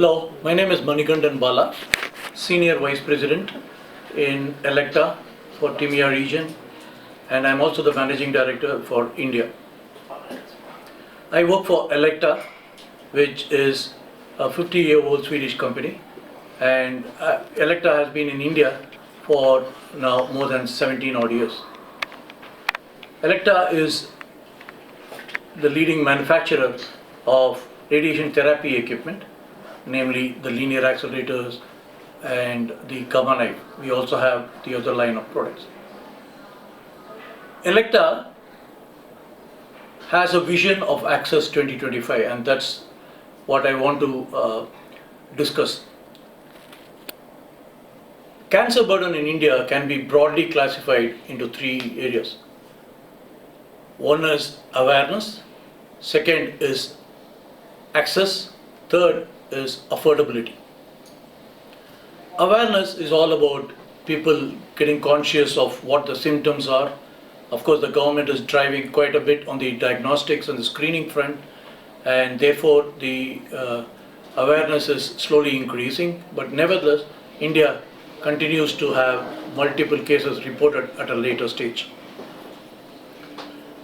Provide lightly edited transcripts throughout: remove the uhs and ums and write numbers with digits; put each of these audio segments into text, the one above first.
Hello, my name is Manikandan Bala, Senior Vice President in Electa for Timia region, and I'm also the Managing Director for India. I work for Electa, which is a 50-year-old Swedish company, and Electa has been in India for now more than 17 odd years. Electa is the leading manufacturer of radiation therapy equipment, namely the linear accelerators and the gamma knife. We also have the other line of products. Electa has a vision of Access 2025, and that's what I want to discuss. Cancer burden in India can be broadly classified into three areas. One is awareness, second is access, third is affordability. Awareness is all about people getting conscious of what the symptoms are. Of course, the government is driving quite a bit on the diagnostics and the screening front, and therefore the awareness is slowly increasing. But nevertheless, India continues to have multiple cases reported at a later stage.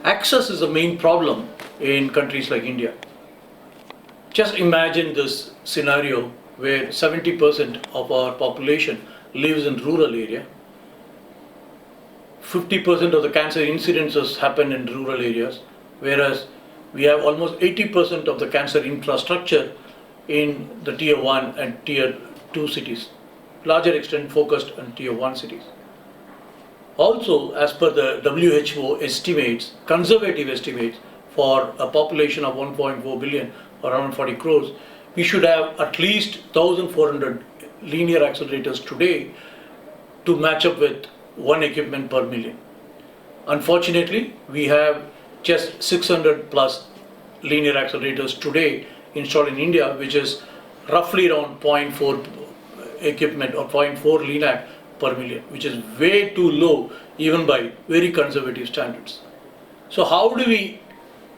Access is the main problem in countries like India. Just imagine this scenario where 70% of our population lives in rural area. 50% of the cancer incidences happen in rural areas, whereas we have almost 80% of the cancer infrastructure in the tier 1 and tier 2 cities, larger extent focused on tier 1 cities. Also, as per the WHO estimates, conservative estimates, for a population of 1.4 billion, around 40 crores, we should have at least 1,400 linear accelerators today to match up with one equipment per million. Unfortunately, we have just 600 plus linear accelerators today installed in India, which is roughly around 0.4 equipment or 0.4 LINAC per million, which is way too low even by very conservative standards. So how do we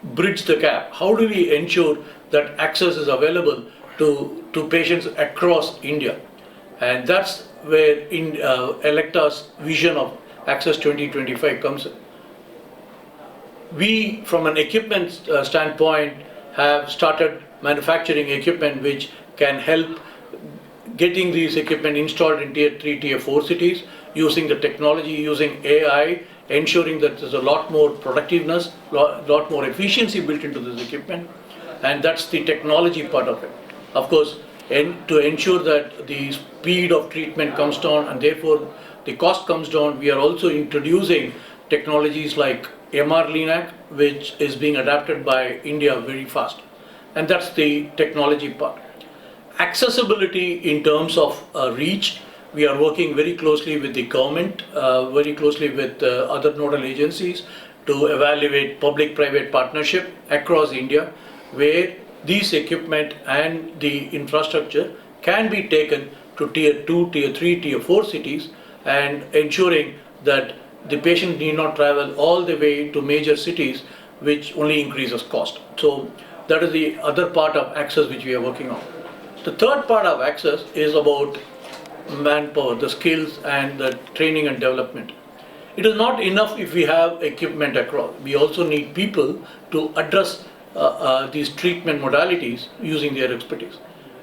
bridge the gap? How do we ensure that access is available to patients across India? And that's where Electa's vision of Access 2025 comes in. We, from an equipment standpoint, have started manufacturing equipment which can help getting these equipment installed in tier 3, tier 4 cities, using the technology, using AI, ensuring that there's a lot more productiveness, lot more efficiency built into this equipment, and that's the technology part of it. Of course, to ensure that the speed of treatment comes down and therefore the cost comes down, we are also introducing technologies like MR LINAC, which is being adapted by India very fast, and that's the technology part. Accessibility in terms of reach, we are working very closely with the government, very closely with other nodal agencies to evaluate public-private partnership across India, where these equipment and the infrastructure can be taken to tier 2, tier 3, tier 4 cities, and ensuring that the patient need not travel all the way to major cities, which only increases cost. So that is the other part of access which we are working on. The third part of access is about manpower, the skills and the training and development. It is not enough if we have equipment across. We also need people to address these treatment modalities using their expertise.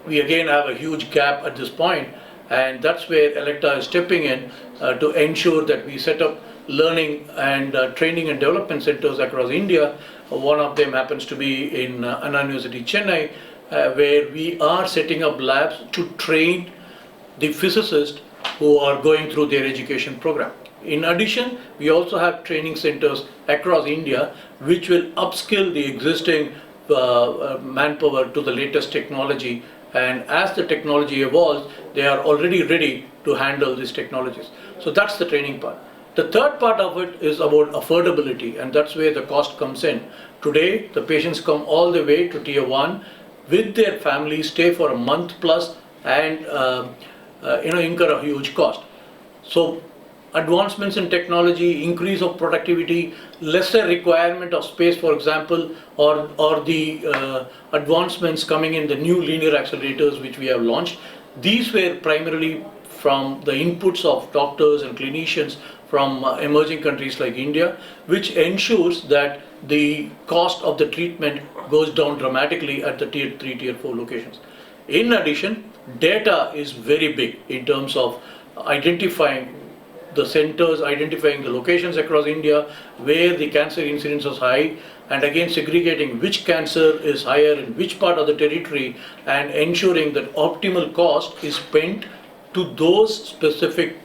We again have a huge gap at this point, and that's where Electa is stepping in to ensure that we set up learning and training and development centers across India. One of them happens to be in Anna University, Chennai, where we are setting up labs to train the physicists who are going through their education program. In addition, we also have training centers across India which will upskill the existing manpower to the latest technology, and as the technology evolves, they are already ready to handle these technologies. So that's the training part. The third part of it is about affordability, and that's where the cost comes in. Today, the patients come all the way to tier 1 with their family, stay for a month plus, and incur a huge cost. So advancements in technology, increase of productivity, lesser requirement of space, for example, or the advancements coming in the new linear accelerators which we have launched. These were primarily from the inputs of doctors and clinicians from emerging countries like India, which ensures that the cost of the treatment goes down dramatically at the tier 3, tier 4 locations. In addition, data is very big in terms of identifying the centers, identifying the locations across India where the cancer incidence is high, and again segregating which cancer is higher in which part of the territory, and ensuring that optimal cost is spent to those specific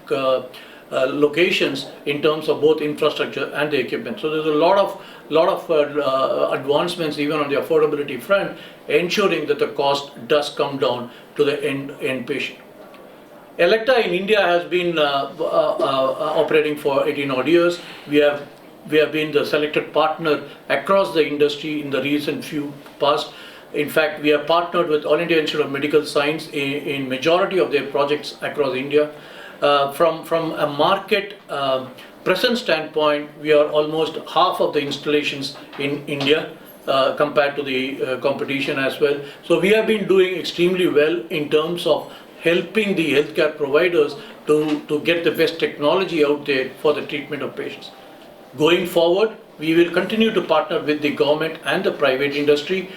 locations in terms of both infrastructure and the equipment. So there's a lot of advancements even on the affordability front, ensuring that the cost does come down to the end patient. Electa in India has been operating for 18 odd years. We have been the selected partner across the industry in the recent few past. In fact, we have partnered with All India Institute of Medical Science in majority of their projects across India. From a market presence standpoint, we are almost half of the installations in India compared to the competition as well. So we have been doing extremely well in terms of helping the healthcare providers to get the best technology out there for the treatment of patients. Going forward, we will continue to partner with the government and the private industry,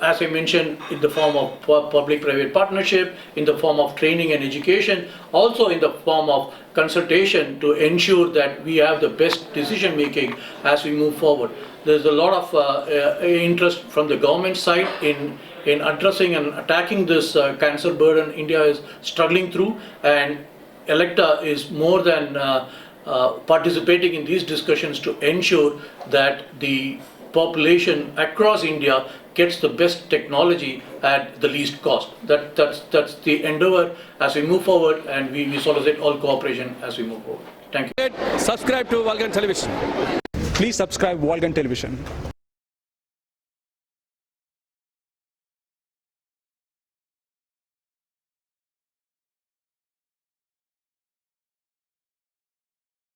as I mentioned, in the form of public-private partnership, in the form of training and education, also in the form of consultation to ensure that we have the best decision making as we move forward. There's a lot of interest from the government side in addressing and attacking this cancer burden India is struggling through, and Electa is more than participating in these discussions to ensure that the population across India gets the best technology at the least cost. That's the endeavor as we move forward, and we solicit all cooperation as we move forward. Thank you. Subscribe to Walgan Television. Please subscribe Walgan Television.